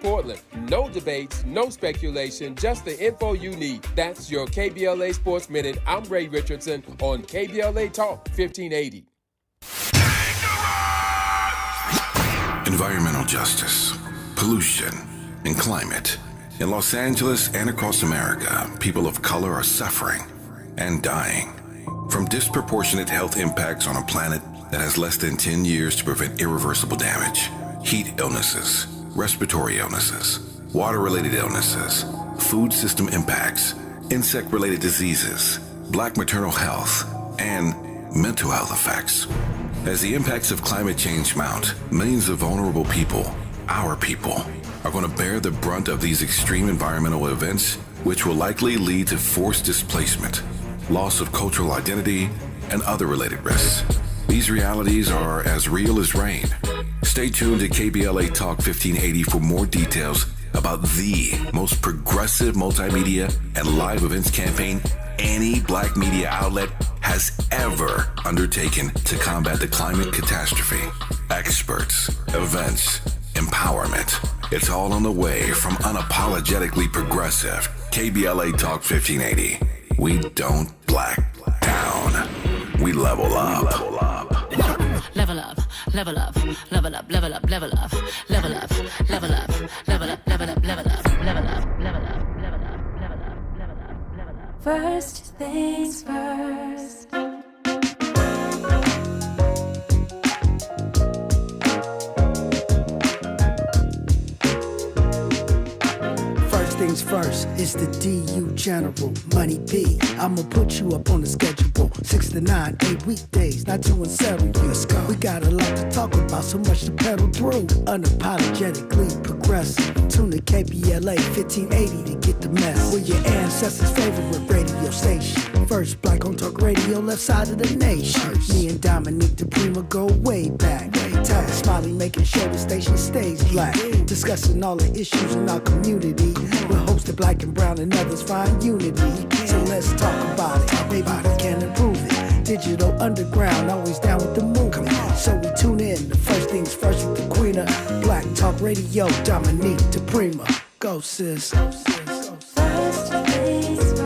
Portland. No debates, no speculation, just the info you need. That's your KBLA Sports Minute. I'm Ray Richardson on KBLA Talk 1580. Environmental justice, pollution, and climate. In Los Angeles and across America, people of color are suffering and dying from disproportionate health impacts on a planet that has less than 10 years to prevent irreversible damage. Heat illnesses, respiratory illnesses, water-related illnesses, food system impacts, insect-related diseases, Black maternal health, and mental health effects. As the impacts of climate change mount, millions of vulnerable people, our people, are going to bear the brunt of these extreme environmental events, which will likely lead to forced displacement, loss of cultural identity, and other related risks. These realities are as real as rain. Stay tuned to KBLA Talk 1580 for more details about the most progressive multimedia and live events campaign any Black media outlet has ever undertaken to combat the climate catastrophe. Experts, events, empowerment. It's all on the way from unapologetically progressive KBLA Talk 1580. We don't black down. We level up. Level up, level up, level up, level up, level up, level up, level up, level up, level up, level up, level up, level up, level up, level up, level up, level up. First things first. Things first, it's the DU General, Money B. I'ma put you up on the schedule, 6 to 9, 8 weekdays, not 2 and 7. Let's go. We got a lot to talk about, so much to pedal through. Unapologetically progressive. Tune to KBLA 1580 to get the mess. We're your ancestors' favorite radio station. First Black on Talk Radio, left side of the nation. Me and Dominique DiPrima go way back. Tell Smiley making sure the station stays black. Discussing all the issues in our community. We're hosted Black and Brown and others find unity. So let's talk about it. Maybe we can improve it. Digital underground, always down with the movement. So we tune in. The first things first with the queen of Black Talk Radio, Dominique DiPrima. Go sis. First things first.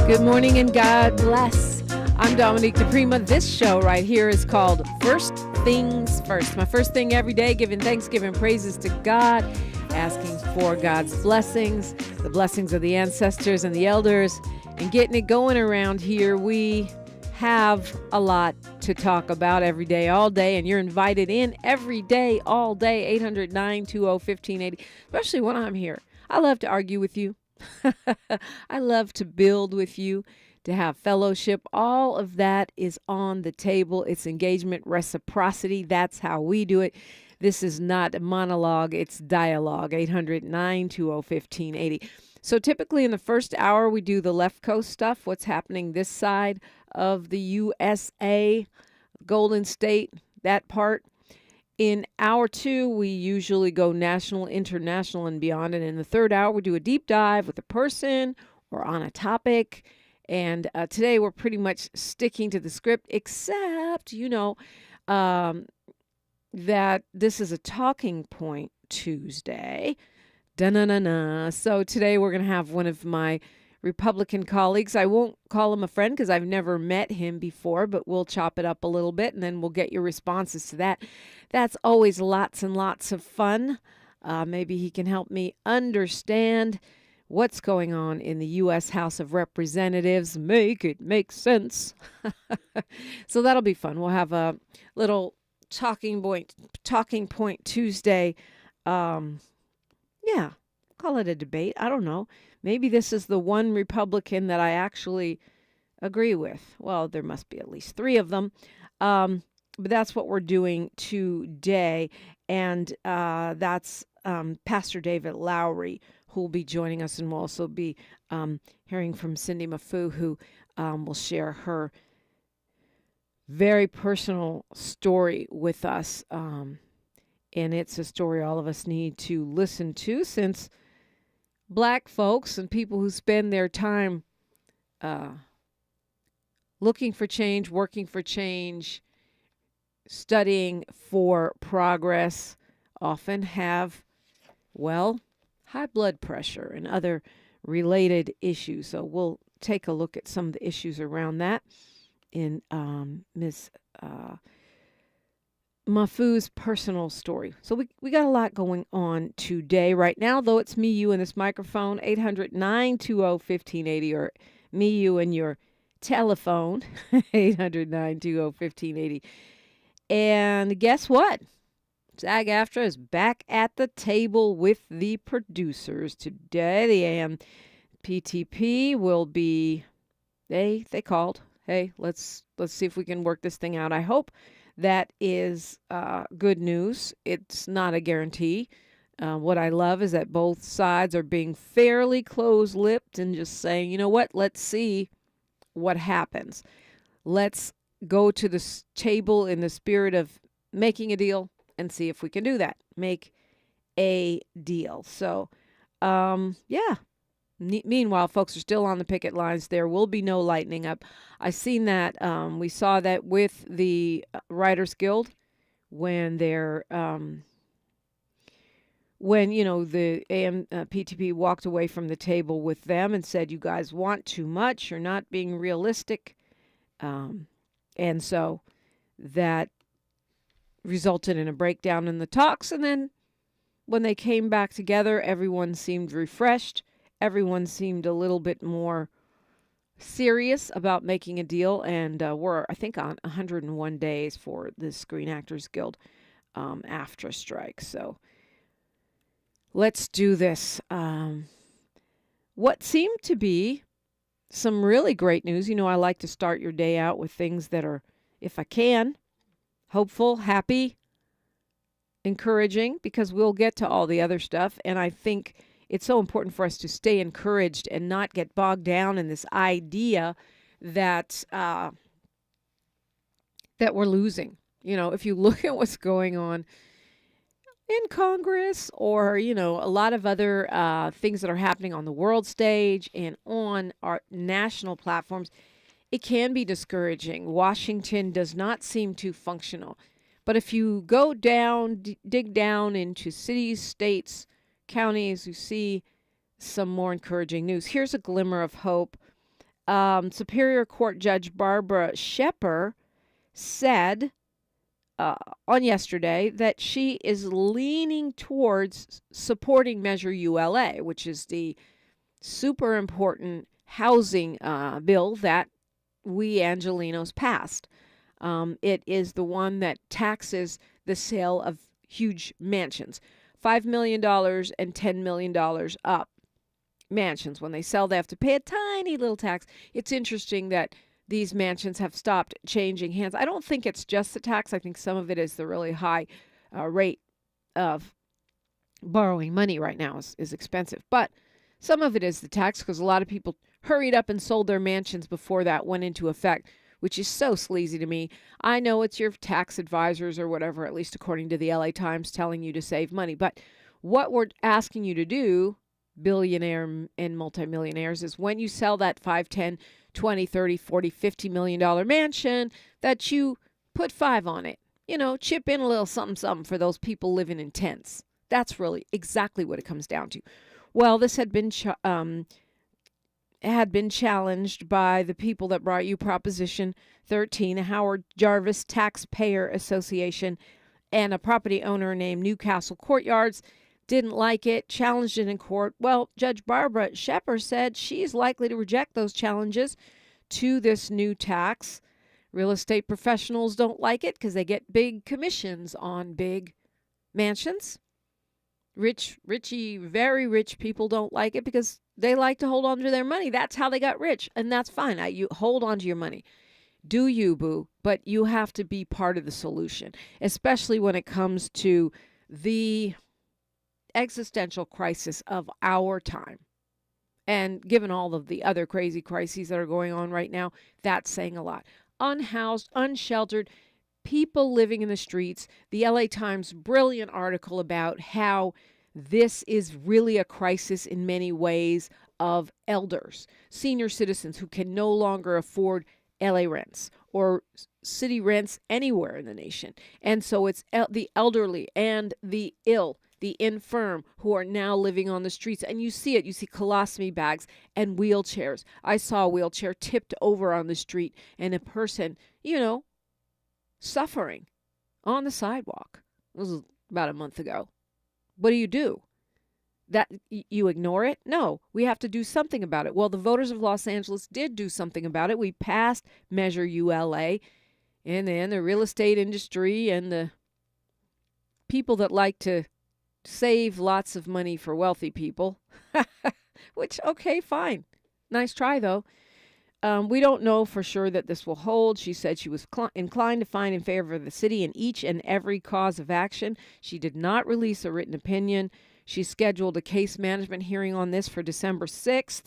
Good morning and God bless. I'm Dominique DiPrima. This show right here is called First Things First. My first thing every day, giving thanks, giving praises to God, asking for God's blessings, the blessings of the ancestors and the elders, and getting it going around here. We have a lot to talk about every day, all day, and you're invited in every day, all day, 800-920-1580, especially when I'm here. I love to argue with you. I love to build with you, to have fellowship. All of that is on the table. It's engagement, reciprocity. That's how we do it. This is not a monologue. It's dialogue. 800-920-1580. So typically in the first hour, we do the left coast stuff, what's happening this side of the USA, Golden State, that part. In hour 2, we usually go national, international, and beyond. And in the third hour, we do a deep dive with a person or on a topic. And today, we're pretty much sticking to the script, except, that this is a talking point Tuesday. Da-na-na-na. So today, we're going to have one of my Republican colleagues. I won't call him a friend because I've never met him before, but we'll chop it up a little bit and then we'll get your responses to that. That's always lots and lots of fun. Maybe he can help me understand what's going on in the U.S. House of Representatives. Make it make sense. So that'll be fun. We'll have a little talking point Tuesday. Call it a debate. I don't know. Maybe this is the one Republican that I actually agree with. Well, there must be at least 3 of them. But that's what we're doing today. And that's Pastor David Lowry, who will be joining us. And we'll also be hearing from Cindy Mafu, who will share her very personal story with us. And it's a story all of us need to listen to, since Black folks and people who spend their time looking for change, working for change, studying for progress often have, well, high blood pressure and other related issues. So we'll take a look at some of the issues around that in Ms. Mafu's personal story. So we got a lot going on today. Right now, though, it's me, you, and this microphone, 800-920-1580, or me, you, and your telephone, 800-920-1580. And guess what? SAG-AFTRA is back at the table with the producers today. The AMPTP will be, they called, hey, let's see if we can work this thing out. I hope that is good news. It's not a guarantee. What I love is that both sides are being fairly close-lipped and just saying, you know what, let's see what happens. Let's go to the table in the spirit of making a deal and see if we can do that. Make a deal. So, yeah. Meanwhile, folks are still on the picket lines. There will be no lightening up. I seen that. We saw that with the Writers Guild when they're when the AMPTP walked away from the table with them and said, "You guys want too much. You're not being realistic," and so that resulted in a breakdown in the talks. And then when they came back together, everyone seemed refreshed. Everyone seemed a little bit more serious about making a deal, and we're, I think, on 101 days for the Screen Actors Guild AFTRA strike. So let's do this. What seemed to be some really great news. I like to start your day out with things that are, if I can, hopeful, happy, encouraging, because we'll get to all the other stuff. And I think it's so important for us to stay encouraged and not get bogged down in this idea that that we're losing. If you look at what's going on in Congress, or a lot of other things that are happening on the world stage and on our national platforms, it can be discouraging. Washington does not seem too functional. But if you go down, dig down into cities, states, counties, you see some more encouraging news. Here's a glimmer of hope. Superior Court Judge Barbara Shepper said on yesterday that she is leaning towards supporting Measure ULA, which is the super important housing bill that we Angelenos passed. It is the one that taxes the sale of huge mansions. $5 million and $10 million up mansions. When they sell, they have to pay a tiny little tax. It's interesting that these mansions have stopped changing hands. I don't think it's just the tax. I think some of it is the really high rate of borrowing money right now is expensive. But some of it is the tax, because a lot of people hurried up and sold their mansions before that went into effect, which is so sleazy to me. I know it's your tax advisors or whatever, at least according to the LA Times, telling you to save money. But what we're asking you to do, billionaire and multimillionaires, is when you sell that 5, 10, 20, 30, 40, $50 million mansion, that you put 5 on it. Chip in a little something for those people living in tents. That's really exactly what it comes down to. Well, this had been challenged by the people that brought you Proposition 13, a Howard Jarvis Taxpayer Association, and a property owner named Newcastle Courtyards didn't like it, challenged it in court. Well, Judge Barbara Shepper said she's likely to reject those challenges to this new tax. Real estate professionals don't like it because they get big commissions on big mansions. Very rich people don't like it because they like to hold on to their money. That's how they got rich, and that's fine. You hold on to your money. Do you, boo? But you have to be part of the solution, especially when it comes to the existential crisis of our time. And given all of the other crazy crises that are going on right now, that's saying a lot. unhoused, unsheltered people living in the streets. The LA Times, brilliant article about how this is really a crisis in many ways of elders, senior citizens who can no longer afford LA rents or city rents anywhere in the nation. And so it's the elderly and the ill, the infirm, who are now living on the streets. And you see it. You see colostomy bags and wheelchairs. I saw a wheelchair tipped over on the street and a person, suffering on the sidewalk. It was about a month ago. What do? That you ignore it? No, we have to do something about it. Well, the voters of Los Angeles did do something about it. We passed Measure ULA, and then the real estate industry and the people that like to save lots of money for wealthy people, which, okay, fine. Nice try, though. We don't know for sure that this will hold. She said she was inclined to find in favor of the city in each and every cause of action. She did not release a written opinion. She scheduled a case management hearing on this for December 6th.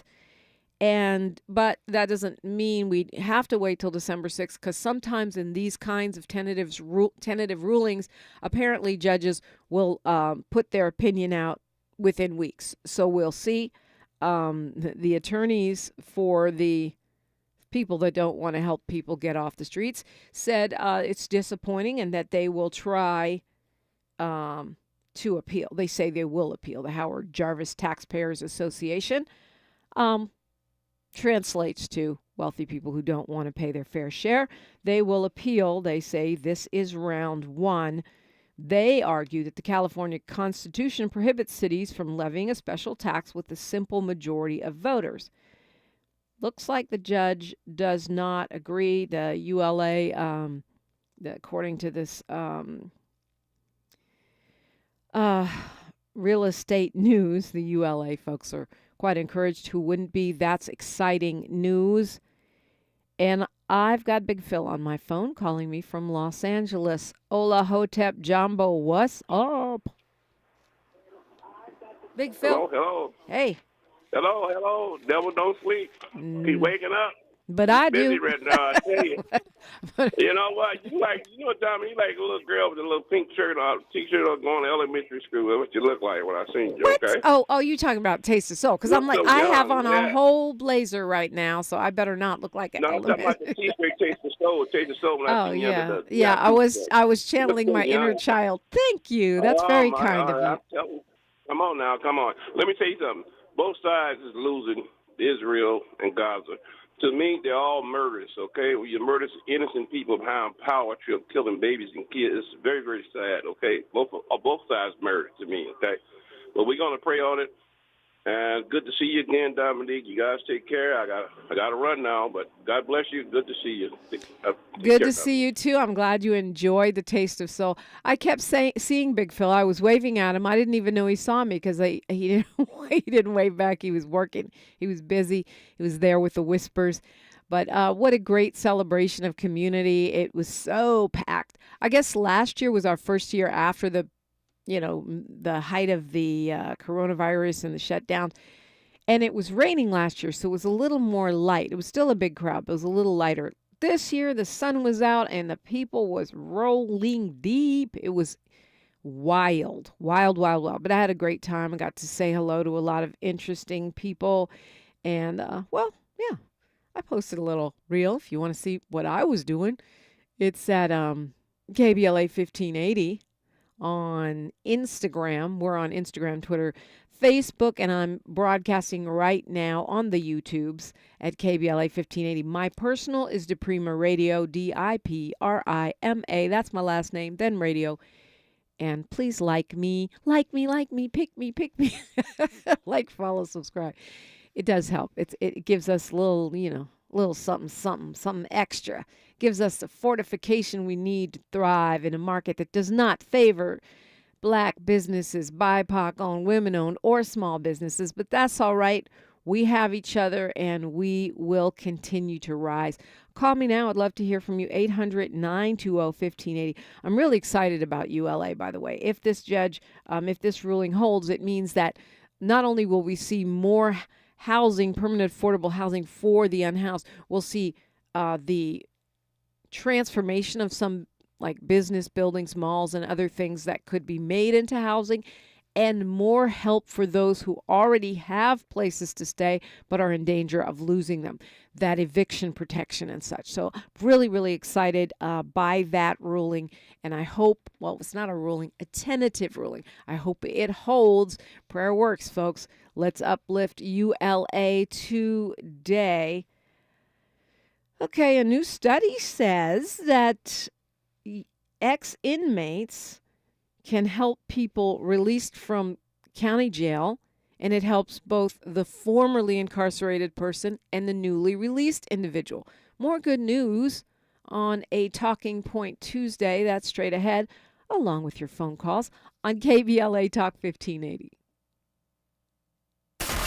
But that doesn't mean we have to wait till December 6th, because sometimes in these kinds of tentative rulings, apparently judges will put their opinion out within weeks. So we'll see. The attorneys for the people that don't want to help people get off the streets said it's disappointing and that they will try to appeal. They say they will appeal. The Howard Jarvis Taxpayers Association translates to wealthy people who don't want to pay their fair share. They will appeal. They say this is round one. They argue that the California Constitution prohibits cities from levying a special tax with a simple majority of voters. Looks like the judge does not agree. The ULA, according to this real estate news, the ULA folks are quite encouraged. Who wouldn't be? That's exciting news. And I've got Big Phil on my phone calling me from Los Angeles. Hola, Hotep Jumbo, what's up? Big Phil. Hello, hello. Hey. Hello. Devil don't sleep. He's waking up. But I busy do. right now, I tell you. You know what? Tommy, you like a little girl with a little pink shirt on, T-shirt on, going to elementary school. That's what you look like when I seen you, What? okay? Oh, you talking about Taste of Soul? Because I'm like, so I young, have on yeah. a whole blazer right now, so I better not look like an No, I'm talking about the T-shirt, Taste of Soul when I Oh seen you. yeah. I was channeling my inner child. Thank you. That's very kind of you. Come on now, come on. Let me tell you something. Both sides is losing, Israel and Gaza. To me, they're all murders, okay? When you murder innocent people behind power trip, killing babies and kids, it's very, very sad, okay? Both sides murder to me, okay? But we're going to pray on it. And good to see you again, Dominique. You guys take care. I got to run now, but God bless you. Good to see you. Good to see you, too. I'm glad you enjoyed the Taste of Soul. I kept seeing Big Phil. I was waving at him. I didn't even know he saw me because he didn't wave back. He was working. He was busy. He was there with the whispers. But what a great celebration of community. It was so packed. I guess last year was our first year after the height of the coronavirus and the shutdown. And it was raining last year, so it was a little more light. It was still a big crowd, but it was a little lighter. This year, the sun was out and the people was rolling deep. It was wild. But I had a great time. I got to say hello to a lot of interesting people. And, I posted a little reel if you want to see what I was doing. It's at KBLA 1580. On Instagram. We're on Instagram, Twitter, Facebook, and I'm broadcasting right now on the YouTubes at KBLA 1580. My personal is DiPrima Radio, DiPrima. That's my last name, then radio. And please like me, pick me. Like, follow, subscribe. It does help. It gives us a little something extra. Gives us the fortification we need to thrive in a market that does not favor black businesses, BIPOC-owned, women-owned, or small businesses. But that's all right. We have each other, and we will continue to rise. Call me now. I'd love to hear from you, 800-920-1580. I'm really excited about ULA, by the way. If this ruling holds, it means that not only will we see more housing, permanent affordable housing for the unhoused, we'll see the transformation of some like business buildings, malls, and other things that could be made into housing, and more help for those who already have places to stay but are in danger of losing them, that eviction protection and such. So really, really excited by that ruling. And I hope, well, it's not a ruling, a tentative ruling. I hope it holds. Prayer works, folks. Let's uplift ULA today. Okay, a new study says that ex-inmates can help people released from county jail, and it helps both the formerly incarcerated person and the newly released individual. More good news on a Talking Point Tuesday. That's straight ahead, along with your phone calls on KBLA Talk 1580.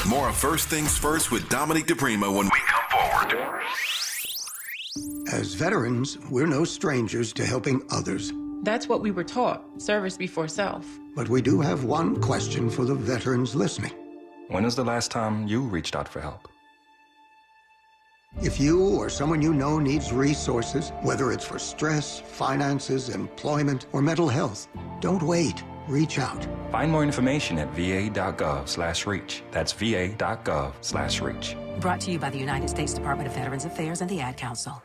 More of First Things First with Dominique DiPrima when we come forward. As veterans, we're no strangers to helping others. That's what we were taught, service before self. But we do have one question for the veterans listening. When was the last time you reached out for help? If you or someone you know needs resources, whether it's for stress, finances, employment, or mental health, don't wait. Reach out. Find more information at va.gov/reach. That's va.gov/reach. Brought to you by the United States Department of Veterans Affairs and the Ad Council.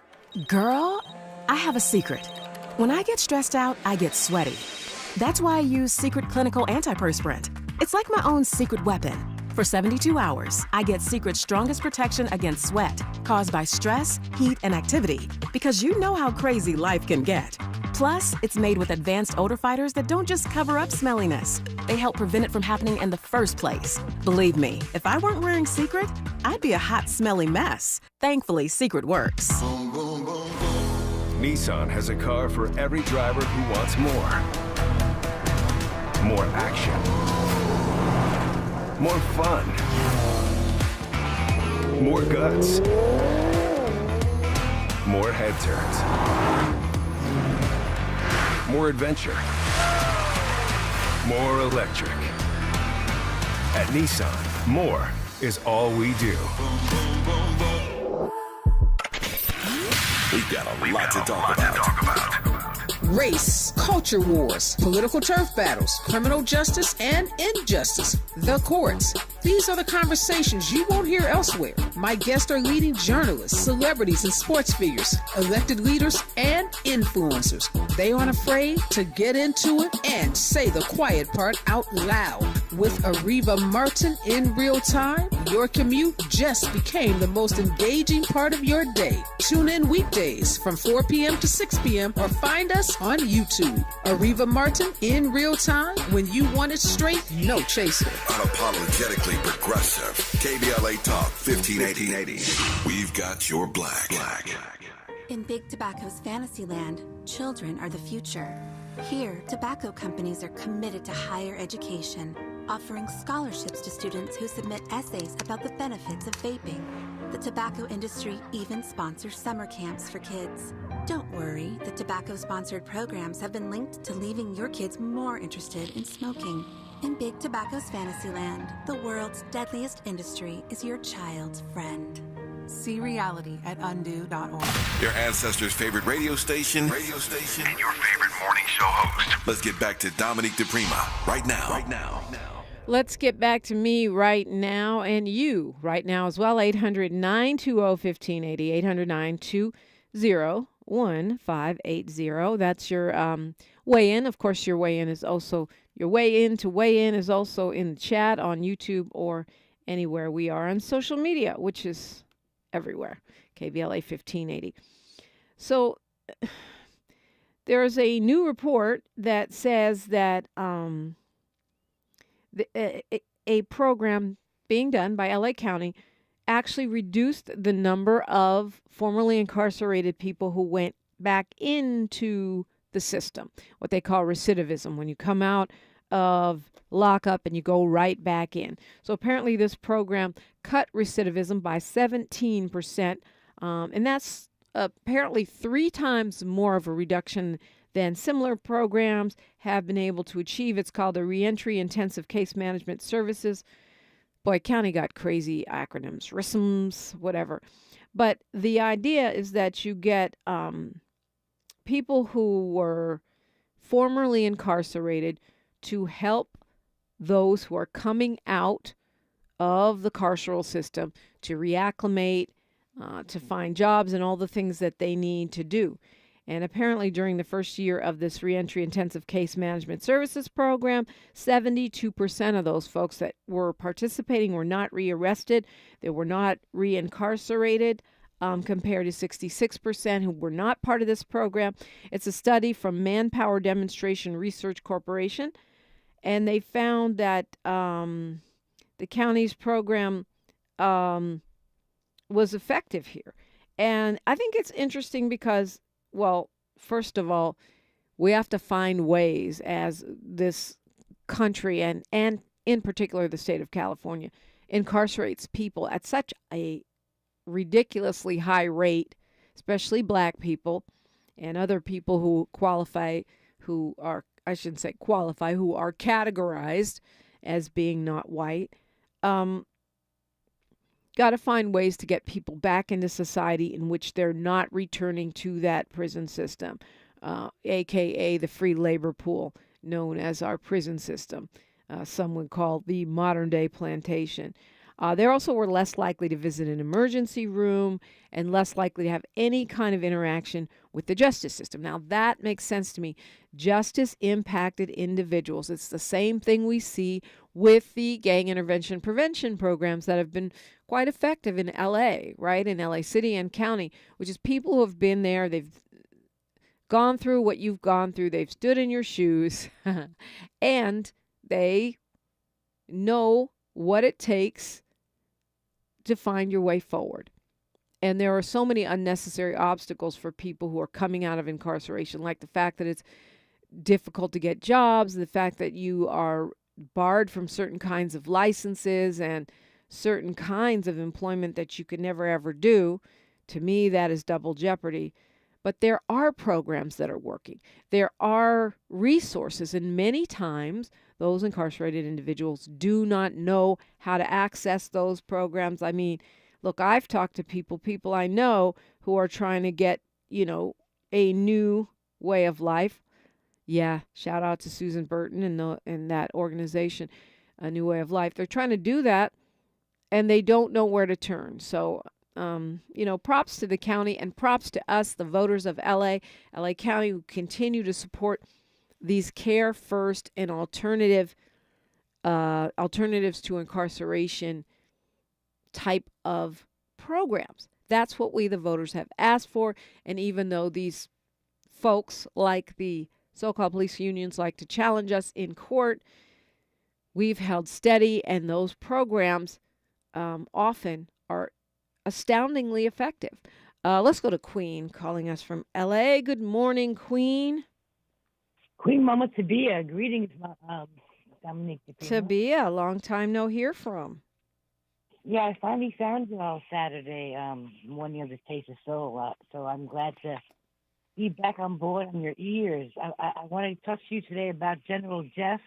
Girl, I have a secret. When I get stressed out, I get sweaty. That's why I use Secret Clinical Antiperspirant. It's like my own secret weapon. For 72 hours, I get Secret's strongest protection against sweat caused by stress, heat, and activity, because you know how crazy life can get. Plus, it's made with advanced odor fighters that don't just cover up smelliness. They help prevent it from happening in the first place. Believe me, if I weren't wearing Secret, I'd be a hot, smelly mess. Thankfully, Secret works. Nissan has a car for every driver who wants more. More action. More fun. More guts. More head turns. More adventure. More electric. At Nissan, more is all we do. We've got a lot to talk about. Race, culture wars, political turf battles, criminal justice and injustice, the courts. These are the conversations you won't hear elsewhere. My guests are leading journalists, celebrities, and sports figures, elected leaders, and influencers. They aren't afraid to get into it and say the quiet part out loud. With Areva Martin in real time, your commute just became the most engaging part of your day. Tune in weekdays from 4 p.m. to 6 p.m. or find us on YouTube. Areva Martin in real time, when you want it straight, no chaser. Unapologetically progressive. KBLA Talk 1580. We've got your black. In Big Tobacco's Fantasyland, children are the future. Here, tobacco companies are committed to higher education, offering scholarships to students who submit essays about the benefits of vaping. The tobacco industry even sponsors summer camps for kids. Don't worry, the tobacco-sponsored programs have been linked to leaving your kids more interested in smoking. In Big Tobacco's Fantasyland, the world's deadliest industry is your child's friend. See reality at undo.org. Your ancestors' favorite radio station, and your favorite morning show host. Let's get back to Dominique DiPrima right now. Let's get back to me right now and you right now as well. 800-920-1580, 800-920-1580. That's your weigh in. Of course, your weigh in is also in the chat on YouTube or anywhere we are on social media, which is everywhere. KBLA 1580. So there is a new report that says that a program being done by LA County actually reduced the number of formerly incarcerated people who went back into the system, what they call recidivism, when you come out of lockup and you go right back in. So apparently this program cut recidivism by 17%, and that's apparently 3 times more of a reduction than similar programs have been able to achieve. It's called the Reentry Intensive Case Management Services. Boy, county got crazy acronyms, RISMs, whatever. But the idea is that you get people who were formerly incarcerated to help those who are coming out of the carceral system to reacclimate, to find jobs and all the things that they need to do. And apparently during the first year of this reentry intensive case management services program, 72% of those folks that were participating were not rearrested. They were not reincarcerated, compared to 66% who were not part of this program. It's a study from Manpower Demonstration Research Corporation, and they found that the county's program was effective here. And I think it's interesting because, well, first of all, we have to find ways as this country and in particular the state of California incarcerates people at such a ridiculously high rate, especially black people and other people who qualify, who are, I shouldn't say qualify, who are categorized as being not white. Got to find ways to get people back into society in which they're not returning to that prison system, aka the free labor pool known as our prison system. Some would call the modern day plantation. They also were less likely to visit an emergency room and less likely to have any kind of interaction with the justice system. Now, that makes sense to me. Justice impacted individuals. It's the same thing we see with the gang intervention prevention programs that have been quite effective in LA, right? In LA City and County, which is people who have been there, they've gone through what you've gone through, they've stood in your shoes, and they know what it takes to find your way forward. And there are so many unnecessary obstacles for people who are coming out of incarceration, like the fact that it's difficult to get jobs, the fact that you are barred from certain kinds of licenses and certain kinds of employment that you could never ever do. To me, that is double jeopardy. But there are programs that are working. There are resources, and many times those incarcerated individuals do not know how to access those programs. I mean, look, I've talked to people I know who are trying to get, a new way of life. Yeah, shout out to Susan Burton and that organization, A New Way of Life. They're trying to do that, and they don't know where to turn. So, props to the county and props to us, the voters of LA County, who continue to support these care first and alternatives to incarceration type of programs. That's what we, the voters, have asked for. And even though these folks, like the so-called police unions, like to challenge us in court, we've held steady, and those programs often are astoundingly effective. Let's go to Queen calling us from LA. Good morning, Queen. Queen Mama Tabia. Greetings, Dominique DiPrima. Tabia, long time no hear from. Yeah, I finally found you all Saturday morning of the Taste of Soul. So I'm glad to be back on board on your ears. I want to talk to you today about General Jeff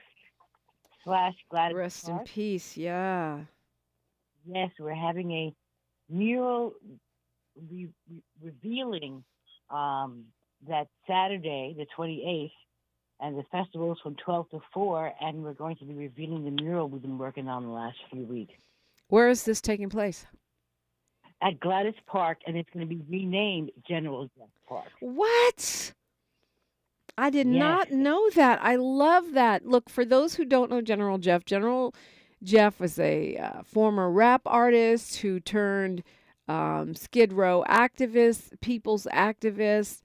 / Gladys Rest Clark. in peace, yeah. Yes, we're having a mural revealing that Saturday, the 28th, and the festival's from 12 to 4, and we're going to be revealing the mural we've been working on the last few weeks. Where is this taking place? At Gladys Park, and it's going to be renamed General Jeff Park. What? I did not know that. I love that. Look, for those who don't know General Jeff was a former rap artist who turned Skid Row activist, people's activist,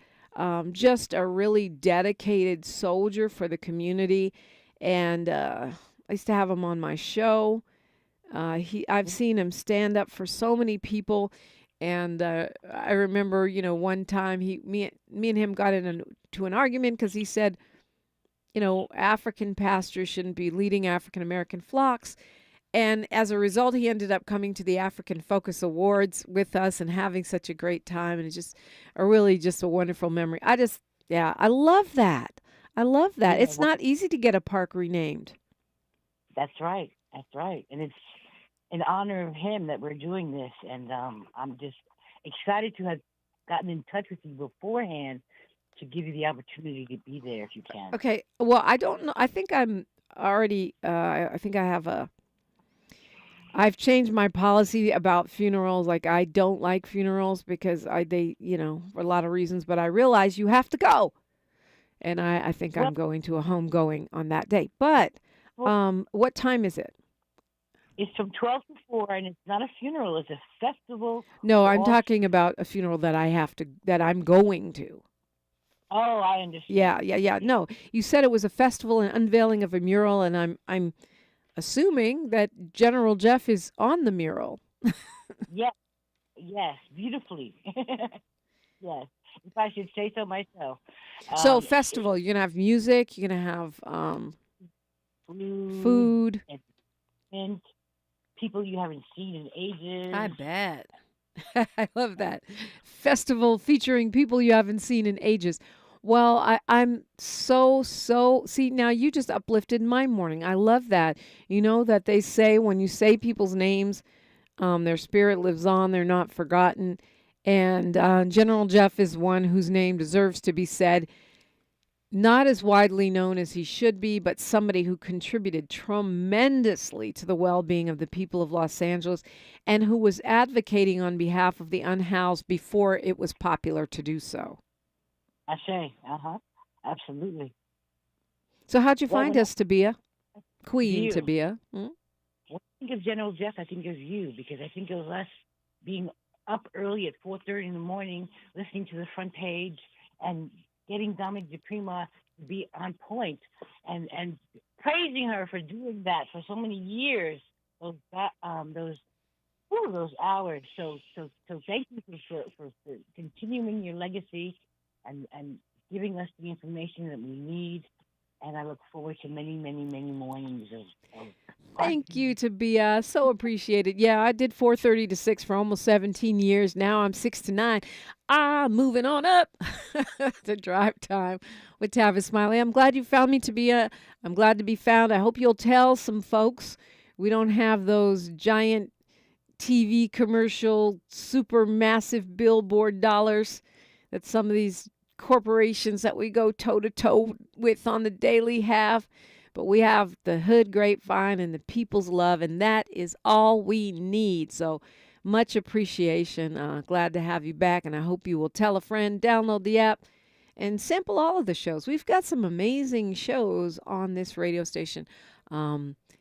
just a really dedicated soldier for the community. And I used to have him on my show. I've seen him stand up for so many people. And I remember, one time me and him got into an argument because he said, African pastors shouldn't be leading African American flocks. And as a result, he ended up coming to the African Focus Awards with us and having such a great time. And it's just a wonderful memory. I love that. I love that. It's not easy to get a park renamed. That's right. And it's in honor of him that we're doing this. And I'm just excited to have gotten in touch with you beforehand to give you the opportunity to be there if you can. Okay. Well, I don't know. I think I'm already. I think I have a. I've changed my policy about funerals. Like, I don't like funerals because for a lot of reasons. But I realize you have to go, and I think I'm going to a homegoing on that day. But what time is it? It's from 12 to 4, and it's not a funeral. It's a festival. No, I'm talking about a funeral that I'm going to. Oh, I understand. Yeah. No, you said it was a festival and unveiling of a mural, and I'm assuming that General Jeff is on the mural. Yes, beautifully. Yes, if I should say so myself. So festival, you're gonna have music, you're gonna have food, and people you haven't seen in ages. I bet. I love that. Festival featuring people you haven't seen in ages. Well, I'm so, see, now you just uplifted my morning. I love that. You know that they say when you say people's names, their spirit lives on, they're not forgotten. And General Jeff is one whose name deserves to be said. Not as widely known as he should be, but somebody who contributed tremendously to the well-being of the people of Los Angeles and who was advocating on behalf of the unhoused before it was popular to do so. I say, absolutely. So how'd you find us, Tabia? Queen Tabia. When I think of General Jeff, I think of you, because I think of us being up early at 4:30 in the morning, listening to the front page and getting Dominique DiPrima to be on point and praising her for doing that for so many years. Those hours. So thank you for continuing your legacy and giving us the information that we need. And I look forward to many, many, many mornings of Thank you, Tabia. So appreciated. Yeah, I did 4:30 to 6 for almost 17 years. Now I'm 6 to 9. Moving on up to drive time with Tavis Smiley. I'm glad you found me, Tabia. I'm glad to be found. I hope you'll tell some folks we don't have those giant TV commercial, super massive billboard dollars that some of these corporations that we go toe-to-toe with on the daily have. But we have the hood grapevine and the people's love, and that is all we need. So much appreciation. Glad to have you back, and I hope you will tell a friend, download the app, and sample all of the shows. We've got some amazing shows on this radio station.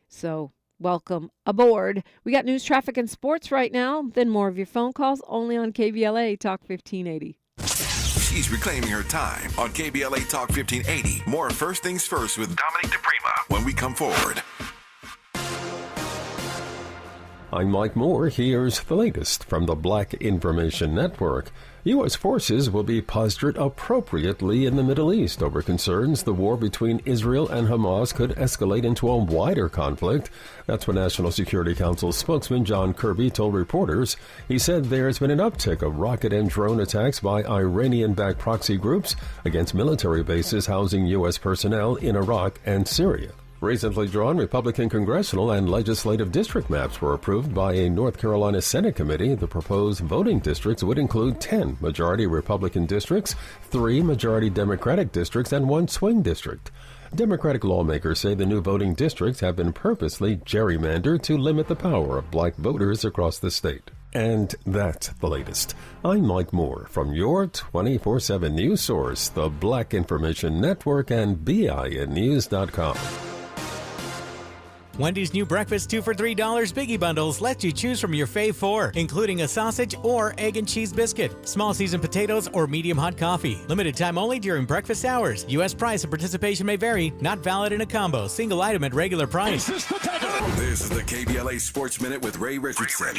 So welcome aboard. We got news, traffic, and sports right now. Then more of your phone calls only on KBLA Talk 1580. She's reclaiming her time on KBLA Talk 1580. More First Things First with Dominique DiPrima when we come forward. I'm Mike Moore. Here's the latest from the Black Information Network. U.S. forces will be postured appropriately in the Middle East over concerns the war between Israel and Hamas could escalate into a wider conflict. That's what National Security Council spokesman John Kirby told reporters. He said there's been an uptick of rocket and drone attacks by Iranian-backed proxy groups against military bases housing U.S. personnel in Iraq and Syria. Recently drawn Republican congressional and legislative district maps were approved by a North Carolina Senate committee. The proposed voting districts would include 10 majority Republican districts, 3 majority Democratic districts, and 1 swing district. Democratic lawmakers say the new voting districts have been purposely gerrymandered to limit the power of black voters across the state. And that's the latest. I'm Mike Moore from your 24/7 news source, the Black Information Network, and BINnews.com. Wendy's new breakfast 2 for $3 Biggie Bundles let you choose from your fave 4, including a sausage or egg and cheese biscuit, small seasoned potatoes, or medium hot coffee. Limited time only during breakfast hours. U.S. price and participation may vary. Not valid in a combo. Single item at regular price. This is the KBLA Sports Minute with Ray Richardson.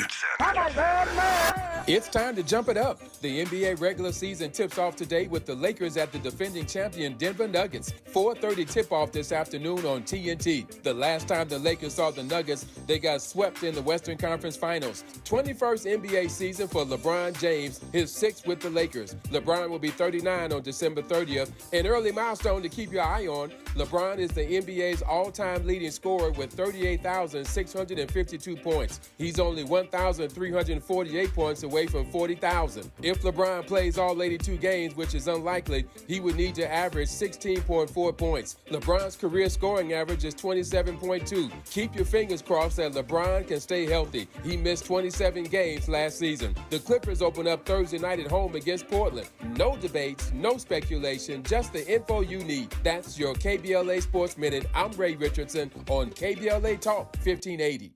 It's time to jump it up. The NBA regular season tips off today with the Lakers at the defending champion Denver Nuggets. 4:30 tip-off this afternoon on TNT. The last time the Lakers saw the Nuggets, they got swept in the Western Conference Finals. 21st NBA season for LeBron James, his 6th with the Lakers. LeBron will be 39 on December 30th. An early milestone to keep your eye on, LeBron is the NBA's all-time leading scorer with 38,652 points. He's only 1,348 points away from 40,000. If LeBron plays all 82 games, which is unlikely, he would need to average 16.4 points. LeBron's career scoring average is 27.2. Keep your fingers crossed that LeBron can stay healthy. He missed 27 games last season. The Clippers open up Thursday night at home against Portland. No debates, no speculation, just the info you need. That's your KBLA Sports Minute. I'm Ray Richardson on KBLA Talk 1580.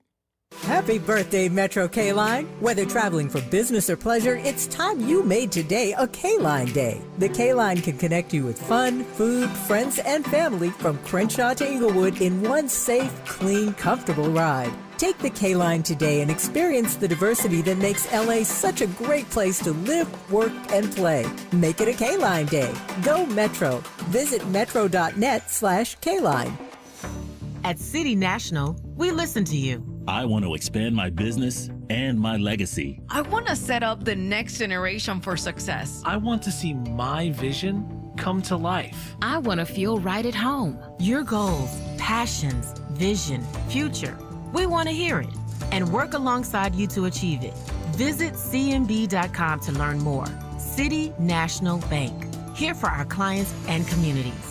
Happy birthday, Metro K-Line. Whether traveling for business or pleasure, it's time you made today a K-Line day. The K-Line can connect you with fun, food, friends, and family from Crenshaw to Inglewood in one safe, clean, comfortable ride. Take the K-Line today and experience the diversity that makes LA such a great place to live, work, and play. Make it a K-Line day. Go Metro. Visit metro.net/K-Line. At City National, we listen to you. I want to expand my business and my legacy. I want to set up the next generation for success. I want to see my vision come to life. I want to feel right at home. Your goals, passions, vision, future. We want to hear it and work alongside you to achieve it. Visit cnb.com to learn more. City National Bank. Here for our clients and communities.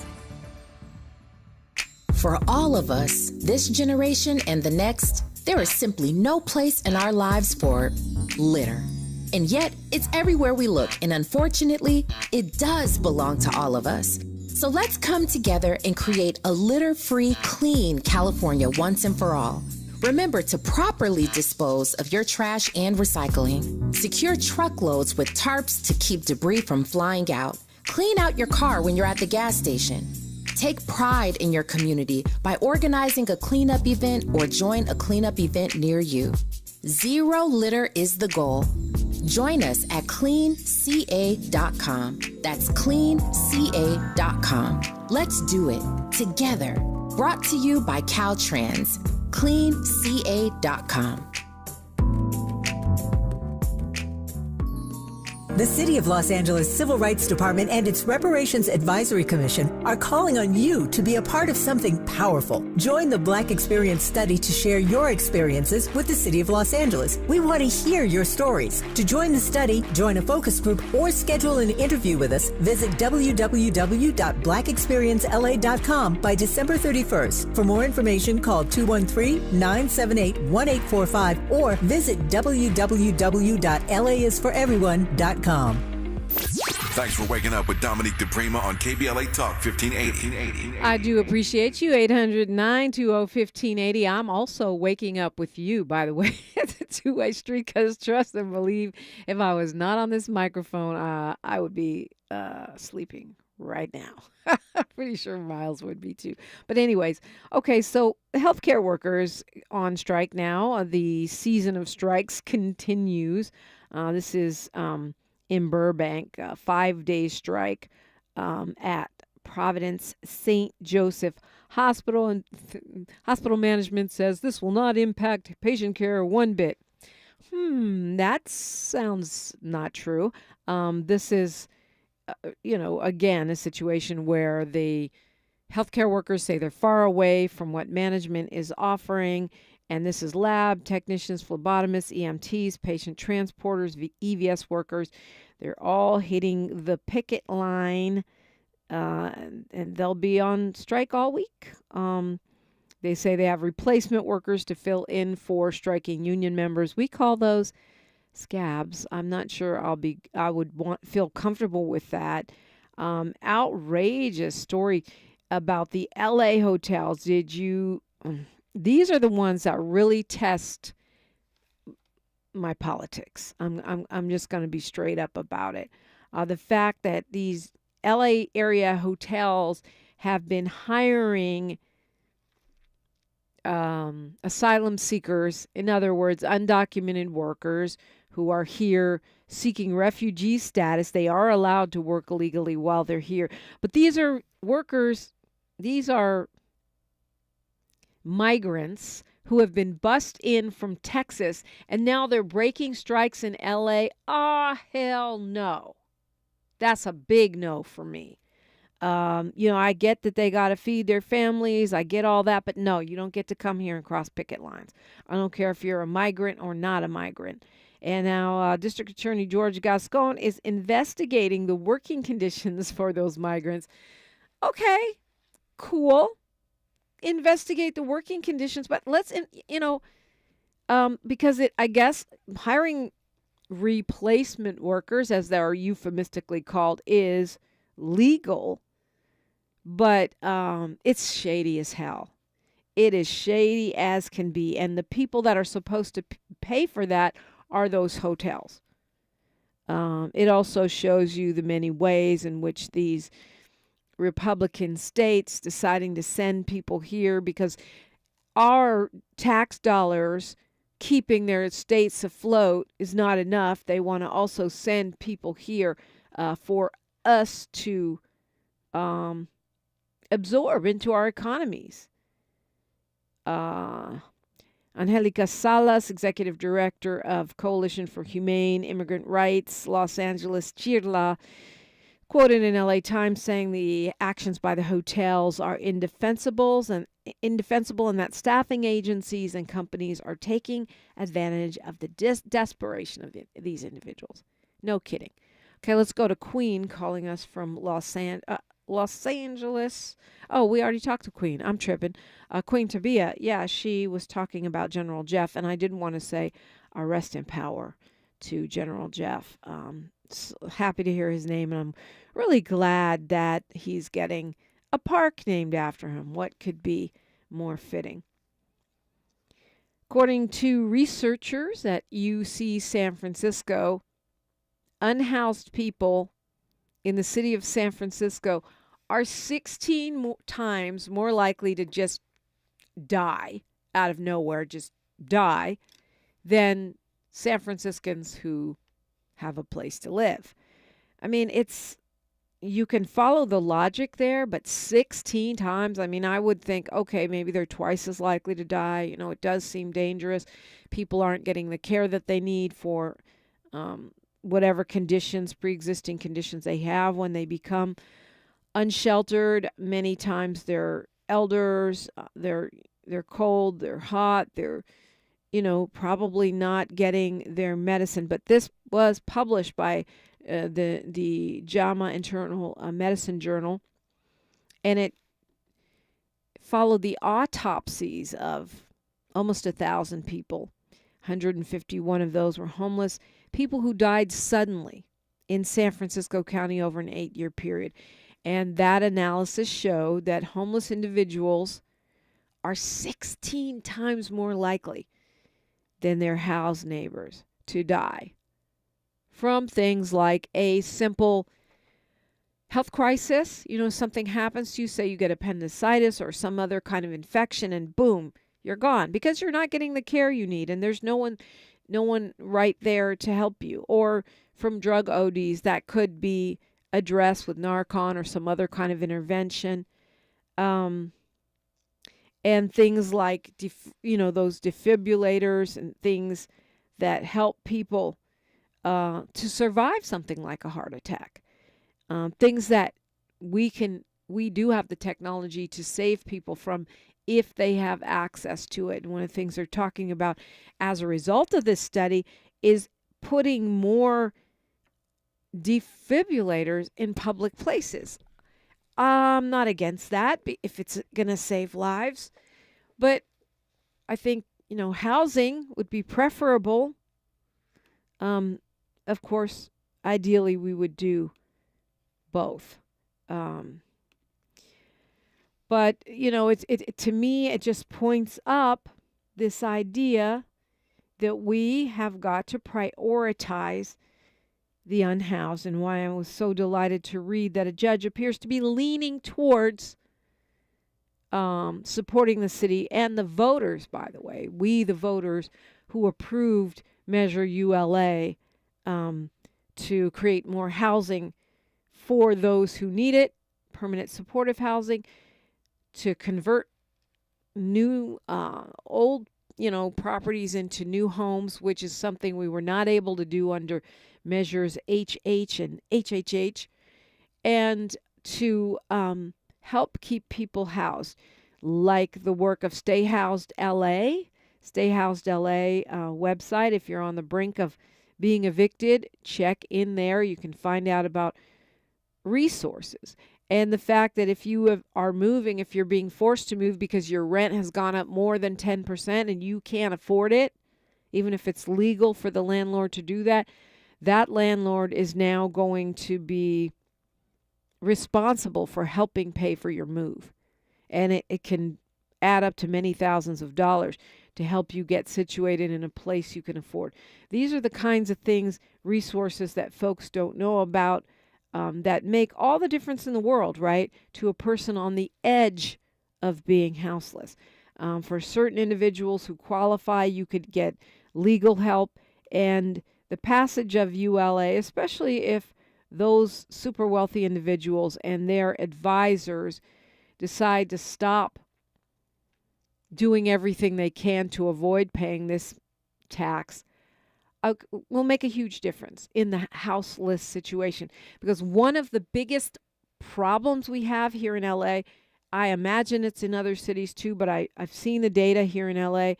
For all of us, this generation and the next, there is simply no place in our lives for litter. And yet, it's everywhere we look, and unfortunately, it does belong to all of us. So let's come together and create a litter-free, clean California once and for all. Remember to properly dispose of your trash and recycling. Secure truckloads with tarps to keep debris from flying out. Clean out your car when you're at the gas station. Take pride in your community by organizing a cleanup event or join a cleanup event near you. Zero litter is the goal. Join us at cleanca.com. That's cleanca.com. Let's do it together. Brought to you by Caltrans. cleanca.com. The City of Los Angeles Civil Rights Department and its Reparations Advisory Commission are calling on you to be a part of something powerful. Join the Black Experience Study to share your experiences with the City of Los Angeles. We want to hear your stories. To join the study, join a focus group, or schedule an interview with us, visit www.blackexperiencela.com by December 31st. For more information, call 213-978-1845 or visit www.laisforeveryone.com. Thanks for waking up with Dominique DiPrima on KBLA Talk 1580. I do appreciate you. 800-920-1580. I'm also waking up with you, by the way. It's a two-way street because trust and believe, if I was not on this microphone, I would be sleeping right now. I'm pretty sure Miles would be too. But anyways, okay, so healthcare workers on strike now. The season of strikes continues. This is in Burbank, 5-day strike at Providence St. Joseph Hospital. And hospital management says this will not impact patient care one bit. That sounds not true. This is, again, a situation where the healthcare workers say they're far away from what management is offering. And this is lab technicians, phlebotomists, EMTs, patient transporters, EVS workers. They're all hitting the picket line, and they'll be on strike all week. They say they have replacement workers to fill in for striking union members. We call those scabs. I'm not sure I would feel comfortable with that. Outrageous story about the LA hotels. These are the ones that really test my politics. I'm just going to be straight up about it. The fact that these LA area hotels have been hiring asylum seekers, in other words, undocumented workers who are here seeking refugee status. They are allowed to work illegally while they're here. But these are workers, these are migrants who have been bussed in from Texas, and now they're breaking strikes in LA. Hell no. That's a big no for me. I get that they got to feed their families. I get all that. But no, you don't get to come here and cross picket lines. I don't care if you're a migrant or not a migrant. And now District Attorney George Gascon is investigating the working conditions for those migrants. Okay, cool. Investigate the working conditions. But let's, because I guess hiring replacement workers, as they are euphemistically called, is legal. But it's shady as hell. It is shady as can be. And the people that are supposed to pay for that are those hotels. It also shows you the many ways in which these Republican states deciding to send people here, because our tax dollars keeping their states afloat is not enough. They want to also send people here for us to absorb into our economies. Angelica Salas, Executive Director of Coalition for Humane Immigrant Rights, Los Angeles, Chirla, quoted in LA Times saying the actions by the hotels are indefensible and that staffing agencies and companies are taking advantage of the desperation of these individuals. No kidding. Okay, let's go to Queen calling us from Los Angeles. Oh, we already talked to Queen. I'm tripping. Queen Tabia, yeah, she was talking about General Jeff, and I didn't want to say rest in power to General Jeff. So happy to hear his name, and I'm really glad that he's getting a park named after him. What could be more fitting? According to researchers at UC San Francisco, unhoused people in the city of San Francisco are 16 times more likely to just die out of nowhere, just die, than San Franciscans who have a place to live. I mean, you can follow the logic there, but 16 times, I mean, I would think, okay, maybe they're twice as likely to die. It does seem dangerous. People aren't getting the care that they need for whatever conditions, pre-existing conditions they have when they become unsheltered. Many times they're elders, they're cold, they're hot, they're probably not getting their medicine. But this was published by the JAMA Internal Medicine Journal, and it followed the autopsies of almost 1,000 people. 151 of those were homeless, people who died suddenly in San Francisco County over an 8-year period. And that analysis showed that homeless individuals are 16 times more likely than their housed neighbors to die from things like a simple health crisis. Something happens to you, say you get appendicitis or some other kind of infection, and boom, you're gone because you're not getting the care you need, and there's no one right there to help you. Or from drug ODs that could be addressed with Narcan or some other kind of intervention. And things like, those defibrillators and things that help people to survive something like a heart attack. Things that we do have the technology to save people from if they have access to it. And one of the things they're talking about as a result of this study is putting more defibrillators in public places. I'm not against that if it's going to save lives. But I think, housing would be preferable. Of course, ideally we would do both. But, to me, it just points up this idea that we have got to prioritize the unhoused, and why I was so delighted to read that a judge appears to be leaning towards supporting the city and the voters, by the way. We, the voters who approved Measure ULA to create more housing for those who need it, permanent supportive housing, to convert new old properties into new homes, which is something we were not able to do under measures HH and HHH, and to help keep people housed, like the work of Stay Housed LA website. If you're on the brink of being evicted, check in there. You can find out about resources. And the fact that if you are moving, if you're being forced to move because your rent has gone up more than 10% and you can't afford it, even if it's legal for the landlord to do that, that landlord is now going to be responsible for helping pay for your move. And it can add up to many thousands of dollars to help you get situated in a place you can afford. These are the kinds of things, resources that folks don't know about, that make all the difference in the world, right, to a person on the edge of being houseless. For certain individuals who qualify, you could get legal help, and the passage of ULA, especially if those super wealthy individuals and their advisors decide to stop doing everything they can to avoid paying this tax, will make a huge difference in the houseless situation. Because one of the biggest problems we have here in LA, I imagine it's in other cities too, but I've seen the data here in LA,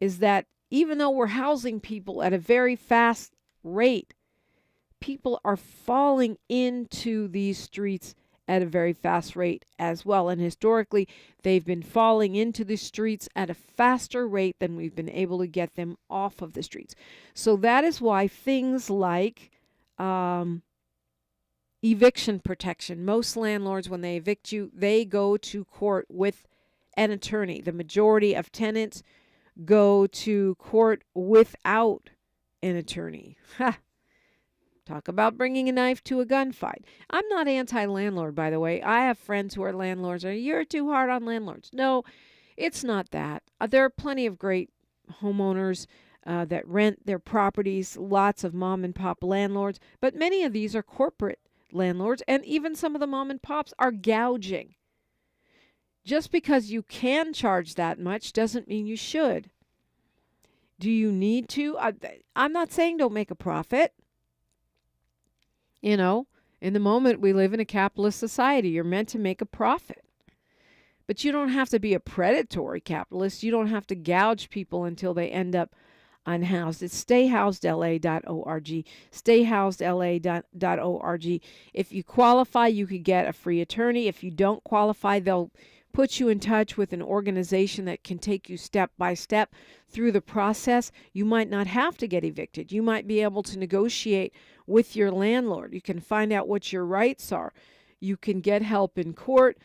is that even though we're housing people at a very fast rate, people are falling into these streets at a very fast rate as well. And historically, they've been falling into the streets at a faster rate than we've been able to get them off of the streets. So that is why things like eviction protection, most landlords, when they evict you, they go to court with an attorney. The majority of tenants go to court without an attorney. Talk about bringing a knife to a gunfight. I'm not anti-landlord, by the way. I have friends who are landlords. You're too hard on landlords. No, it's not that. There are plenty of great homeowners that rent their properties, lots of mom and pop landlords, but many of these are corporate landlords, and even some of the mom and pops are gouging. Just because you can charge that much doesn't mean you should. Do you need to? I'm not saying don't make a profit. In the moment, we live in a capitalist society. You're meant to make a profit. But you don't have to be a predatory capitalist. You don't have to gouge people until they end up unhoused. It's stayhousedla.org. Stayhousedla.org. If you qualify, you could get a free attorney. If you don't qualify, they'll put you in touch with an organization that can take you step by step through the process. You might not have to get evicted. You might be able to negotiate with your landlord. You can find out what your rights are. You can get help in court.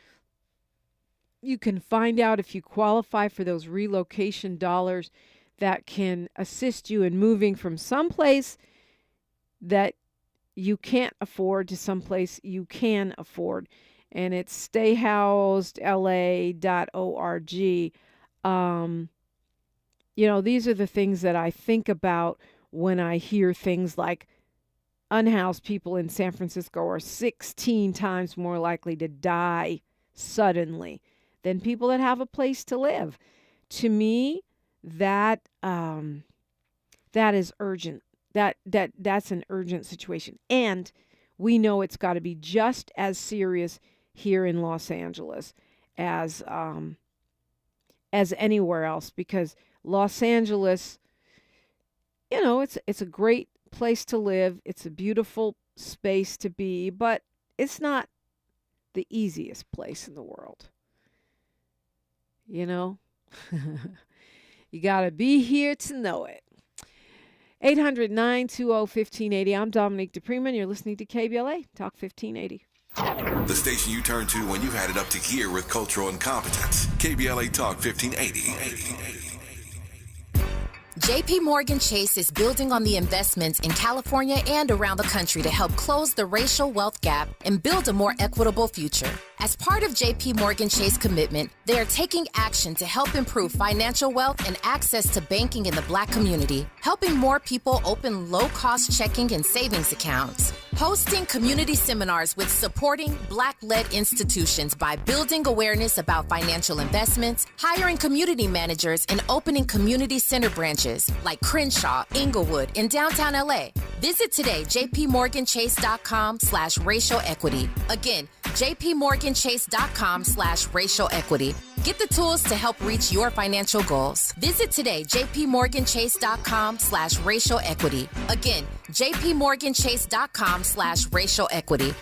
You can find out if you qualify for those relocation dollars that can assist you in moving from someplace that you can't afford to someplace you can afford. And it's stayhousedla.org. These are the things that I think about when I hear things like unhoused people in San Francisco are 16 times more likely to die suddenly than people that have a place to live. To me, that is urgent. That's an urgent situation. And we know it's got to be just as serious here in Los Angeles as anywhere else, because Los Angeles, it's a great place to live. It's a beautiful space to be, but it's not the easiest place in the world. You got to be here to know it. 800-920-1580. I'm Dominique DiPrima, and you're listening to KBLA Talk 1580. The station you turn to when you've had it up to here with cultural incompetence. KBLA Talk 1580. JP Morgan Chase is building on the investments in California and around the country to help close the racial wealth gap and build a more equitable future. As part of JP Morgan Chase commitment, they are taking action to help improve financial wealth and access to banking in the Black community, helping more people open low-cost checking and savings accounts, hosting community seminars with supporting Black-led institutions by building awareness about financial investments, hiring community managers, and opening community center branches like Crenshaw, Inglewood, and downtown LA. Visit today, jpmorganchase.com/racial equity. Again, jpmorganchase.com/racial equity. Get the tools to help reach your financial goals. Visit today, jpmorganchase.com/racial equity. Again, jpmorganchase.com/racial equity.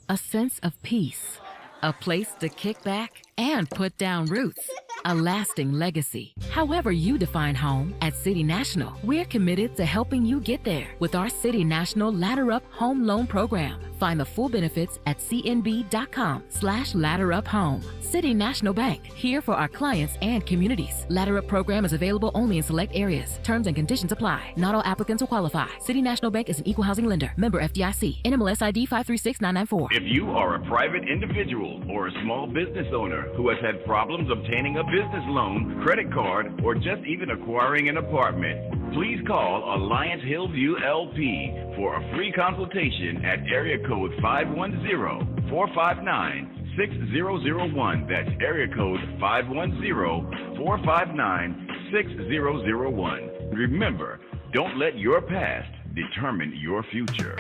A sense of peace, a place to kick back and put down roots. A lasting legacy. However you define home, at City National, we're committed to helping you get there with our City National Ladder Up Home Loan Program. Find the full benefits at cnb.com/ladderuphome. City National Bank, here for our clients and communities. Ladder Up program is available only in select areas. Terms and conditions apply. Not all applicants will qualify. City National Bank is an equal housing lender. Member FDIC. NMLS ID 536994. If you are a private individual or a small business owner who has had problems obtaining a business loan, credit card, or just even acquiring an apartment, please call Alliance Hillview LP for a free consultation at area code 510-459-6001. That's area code 510-459-6001. Remember, don't let your past determine your future.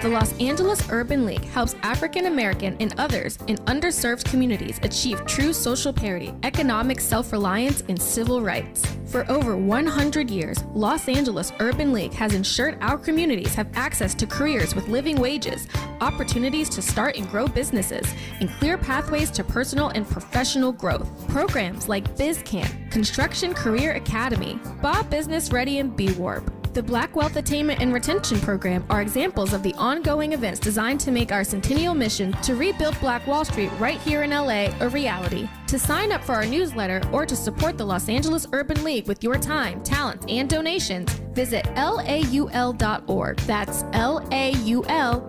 The Los Angeles Urban League helps African American and others in underserved communities achieve true social parity, economic self-reliance, and civil rights. For over 100 years, Los Angeles Urban League has ensured our communities have access to careers with living wages, opportunities to start and grow businesses, and clear pathways to personal and professional growth. Programs like BizCamp, Construction Career Academy, Bob Business Ready, and B-Warp. The Black Wealth Attainment and Retention Program are examples of the ongoing events designed to make our centennial mission to rebuild Black Wall Street right here in LA a reality. To sign up for our newsletter or to support the Los Angeles Urban League with your time, talent, and donations, visit laul.org. That's laul.org.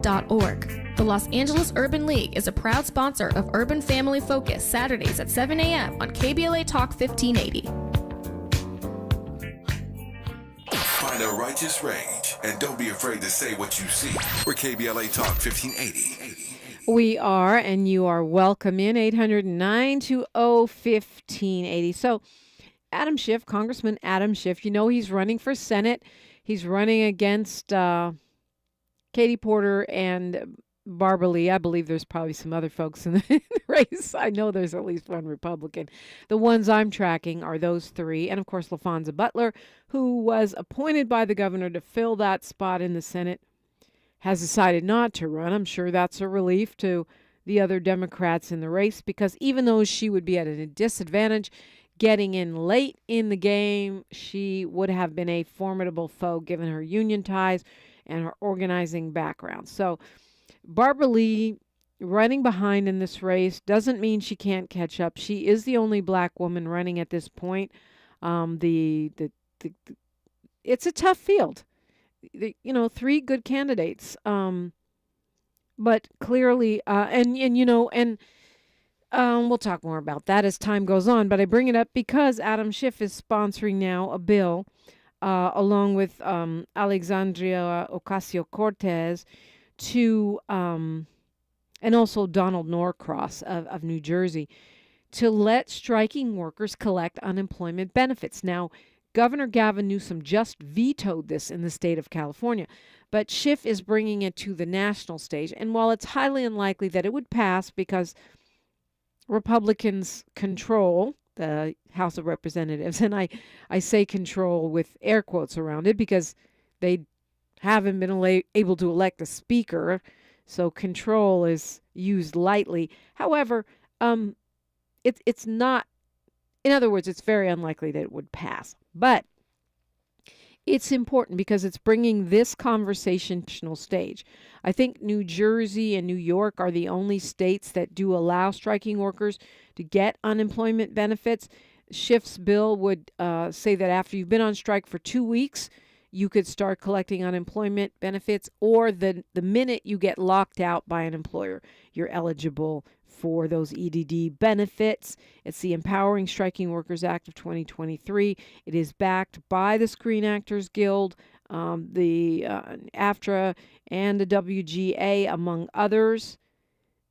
The Los Angeles Urban League is a proud sponsor of Urban Family Focus, Saturdays at 7 a.m. on KBLA Talk 1580. Find a righteous rage and don't be afraid to say what you see. We're KBLA Talk 1580. We are, and you are welcome in 800-920-1580. So Adam Schiff, Congressman Adam Schiff, you know he's running for Senate. He's running against Katie Porter and Barbara Lee. I believe there's probably some other folks in the race. I know there's at least one Republican. The ones I'm tracking are those three. And, of course, LaFonza Butler, who was appointed by the governor to fill that spot in the Senate, has decided not to run. I'm sure that's a relief to the other Democrats in the race because even though she would be at a disadvantage getting in late in the game, she would have been a formidable foe given her union ties and her organizing background. So Barbara Lee running behind in this race doesn't mean she can't catch up. She is the only black woman running at this point. It's a tough field. Three good candidates. But clearly, we'll talk more about that as time goes on. But I bring it up because Adam Schiff is sponsoring now a bill, along with Alexandria Ocasio-Cortez, and also Donald Norcross of New Jersey, to let striking workers collect unemployment benefits. Now, Governor Gavin Newsom just vetoed this in the state of California, but Schiff is bringing it to the national stage. And while it's highly unlikely that it would pass because Republicans control the House of Representatives, and I say control with air quotes around it because they haven't been able to elect a speaker, so control is used lightly. However, it's not, in other words, it's very unlikely that it would pass. But it's important because it's bringing this conversation to national stage. I think New Jersey and New York are the only states that do allow striking workers to get unemployment benefits. Schiff's bill would say that after you've been on strike for 2 weeks, you could start collecting unemployment benefits, or the minute you get locked out by an employer, you're eligible for those EDD benefits. It's the Empowering Striking Workers Act of 2023. It is backed by the Screen Actors Guild, the AFTRA, and the WGA, among others.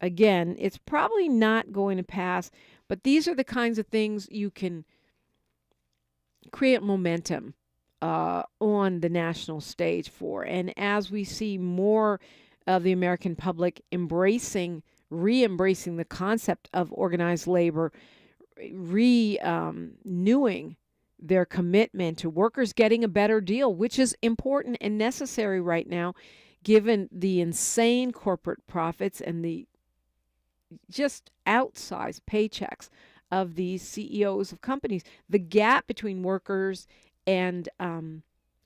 Again, it's probably not going to pass, but these are the kinds of things you can create momentum on the national stage for. And as we see more of the American public re-embracing the concept of organized labor, renewing their commitment to workers getting a better deal, which is important and necessary right now, given the insane corporate profits and the just outsized paychecks of these CEOs of companies. The gap between workers and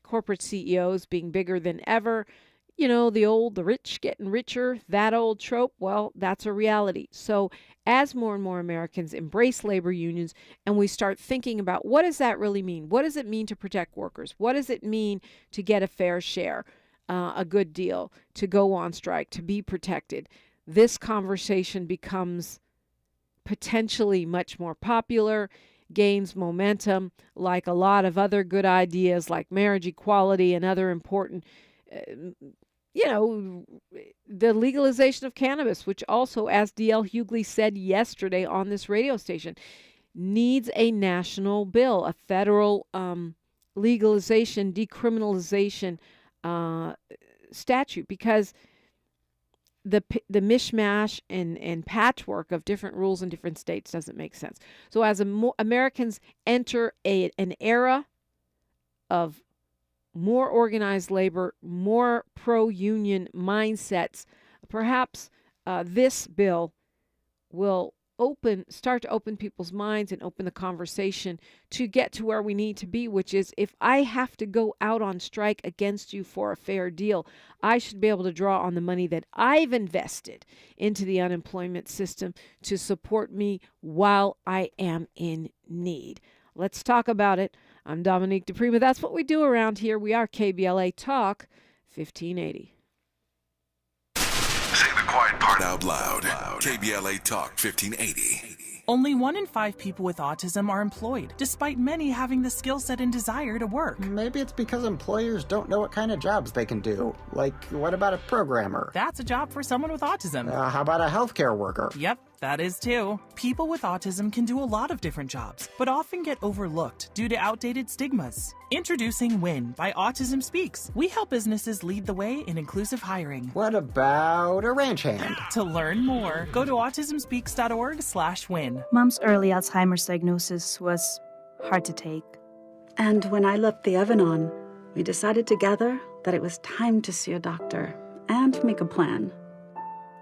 corporate CEOs being bigger than ever. You know, the rich getting richer, that old trope, well, that's a reality. So as more and more Americans embrace labor unions and we start thinking about what does that really mean? What does it mean to protect workers? What does it mean to get a fair share, a good deal, to go on strike, to be protected? This conversation becomes potentially much more popular, gains momentum, like a lot of other good ideas like marriage equality and other important, the legalization of cannabis, which also, as D.L. Hughley said yesterday on this radio station, needs a national bill, a federal legalization, decriminalization statute, because the mishmash and patchwork of different rules in different states doesn't make sense. So as Americans enter an era of more organized labor, more pro-union mindsets, perhaps this bill will start to open people's minds and open the conversation to get to where we need to be, which is, if I have to go out on strike against you for a fair deal, I should be able to draw on the money that I've invested into the unemployment system to support me while I am in need. Let's talk about it. I'm Dominique DiPrima. That's what we do around here. We are KBLA Talk 1580. Say the quiet part out loud. KBLA Talk 1580. Only 1 in 5 people with autism are employed, despite many having the skill set and desire to work. Maybe it's because employers don't know what kind of jobs they can do. Like, what about a programmer? That's a job for someone with autism. How about a healthcare worker? Yep, that is too. People with autism can do a lot of different jobs, but often get overlooked due to outdated stigmas. Introducing WIN by Autism Speaks. We help businesses lead the way in inclusive hiring. What about a ranch hand? To learn more, go to autismspeaks.org/win. Mom's early Alzheimer's diagnosis was hard to take. And when I left the oven on, we decided together that it was time to see a doctor and make a plan.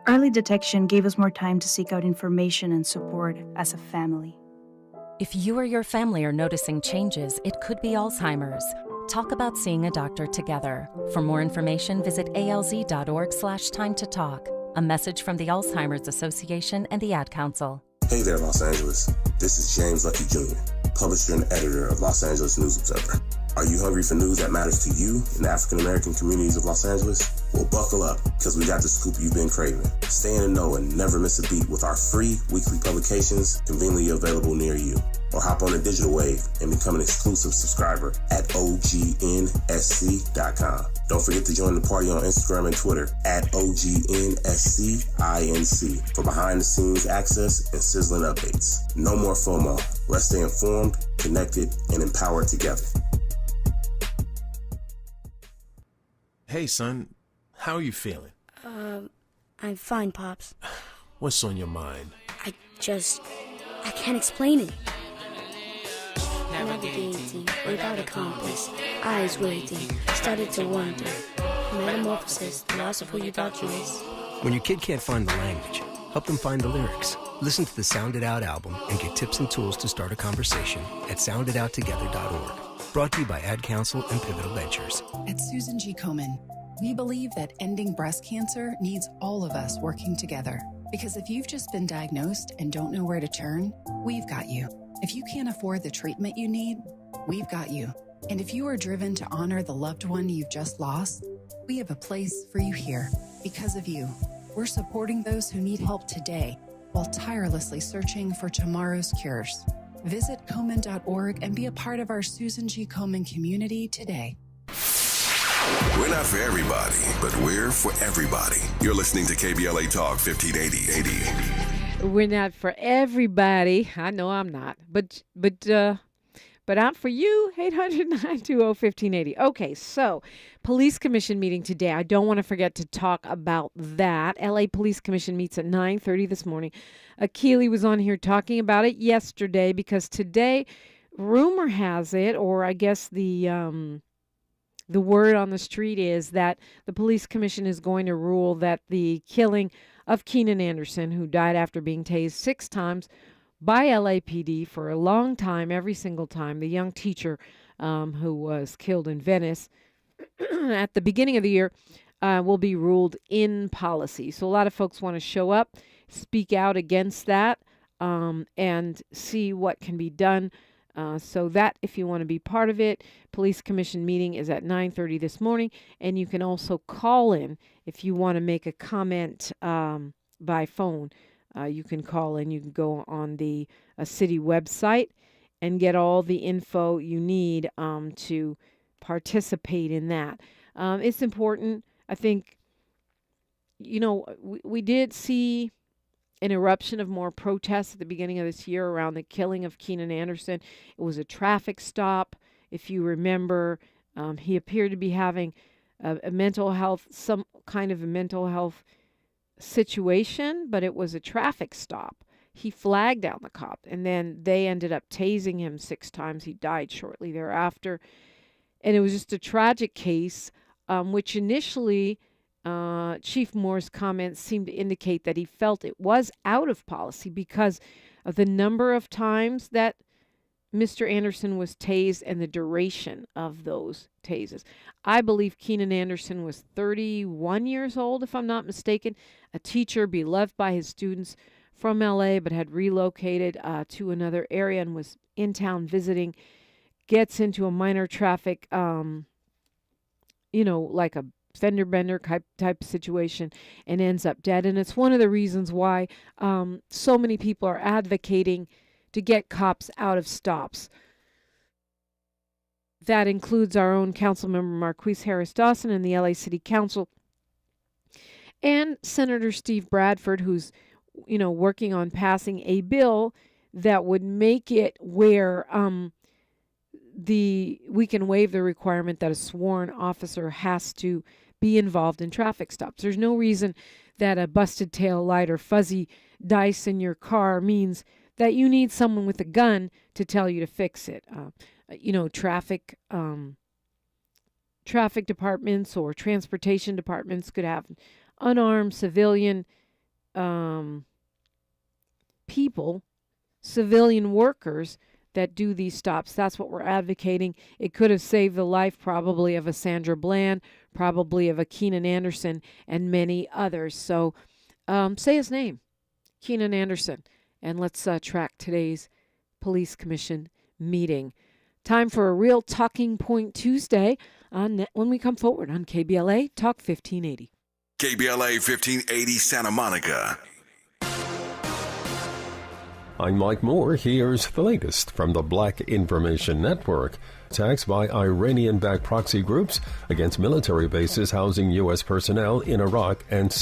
Early detection gave us more time to seek out information and support as a family. If you or your family are noticing changes, it could be Alzheimer's. Talk about seeing a doctor together. For more information, visit alz.org/time to talk. A message from the Alzheimer's Association and the Ad Council. Hey there, Los Angeles. This is James Lucky Jr., publisher and editor of Los Angeles News Observer. Are you hungry for news that matters to you in the African-American communities of Los Angeles? Well, buckle up, because we got the scoop you've been craving. Stay in the know and never miss a beat with our free weekly publications conveniently available near you. Or hop on the digital wave and become an exclusive subscriber at OGNSC.com. Don't forget to join the party on Instagram and Twitter at OGNSCINC for behind-the-scenes access and sizzling updates. No more FOMO. Let's stay informed, connected, and empowered together. Hey, son, how are you feeling? I'm fine, Pops. What's on your mind? I can't explain it. Navigating without a compass, eyes waiting, started to wonder. Metamorphosis, the loss of who you thought you was. When your kid can't find the language, help them find the lyrics. Listen to the Sound It Out album and get tips and tools to start a conversation at sounditouttogether.org. Brought to you by Ad Council and Pivotal Ventures. At Susan G. Komen, we believe that ending breast cancer needs all of us working together. Because if you've just been diagnosed and don't know where to turn, we've got you. If you can't afford the treatment you need, we've got you. And if you are driven to honor the loved one you've just lost, we have a place for you here. Because of you, we're supporting those who need help today while tirelessly searching for tomorrow's cures. Visit Komen.org and be a part of our Susan G. Komen community today. We're not for everybody, but we're for everybody. You're listening to KBLA Talk 1580. We're not for everybody. I know I'm not, but I'm for you. 800-920-1580. Okay, so Police Commission meeting today. I don't want to forget to talk about that. LA Police Commission meets at 9:30 this morning. Akili was on here talking about it yesterday because today, rumor has it, or I guess the word on the street is that the Police Commission is going to rule that the killing of Keenan Anderson, who died after being tased 6 times by LAPD for a long time, every single time, the young teacher who was killed in Venice at the beginning of the year, will be ruled in policy. So a lot of folks want to show up, speak out against that, and see what can be done. So that, if you want to be part of it, Police Commission meeting is at 9:30 this morning, and you can also call in if you want to make a comment by phone. You can call in. You can go on the city website and get all the info you need to participate in that. It's important. I think, we did see an eruption of more protests at the beginning of this year around the killing of Keenan Anderson. It was a traffic stop. If you remember, he appeared to be having some kind of a mental health situation, but it was a traffic stop. He flagged down the cop, and then they ended up tasing him 6 times. He died shortly thereafter. And it was just a tragic case, which initially Chief Moore's comments seemed to indicate that he felt it was out of policy because of the number of times that Mr. Anderson was tased and the duration of those tases. I believe Keenan Anderson was 31 years old, if I'm not mistaken, a teacher beloved by his students from LA, but had relocated to another area and was in town visiting, gets into a minor traffic, like a fender bender type situation, and ends up dead. And it's one of the reasons why so many people are advocating to get cops out of stops. That includes our own Councilmember Marquise Harris Dawson in the LA City Council, and Senator Steve Bradford, who's working on passing a bill that would make it where we can waive the requirement that a sworn officer has to be involved in traffic stops. There's no reason that a busted tail light or fuzzy dice in your car means that you need someone with a gun to tell you to fix it. Traffic departments or transportation departments could have unarmed civilian people, civilian workers that do these stops. That's what we're advocating. It could have saved the life probably of a Sandra Bland, probably of a Keenan Anderson, and many others. So say his name, Keenan Anderson, and let's track today's Police Commission meeting. Time for a real Talking Point Tuesday when we come forward on KBLA Talk 1580. KBLA 1580 Santa Monica. I'm Mike Moore. Here's the latest from the Black Information Network. Attacks by Iranian-backed proxy groups against military bases housing U.S. personnel in Iraq and Syria.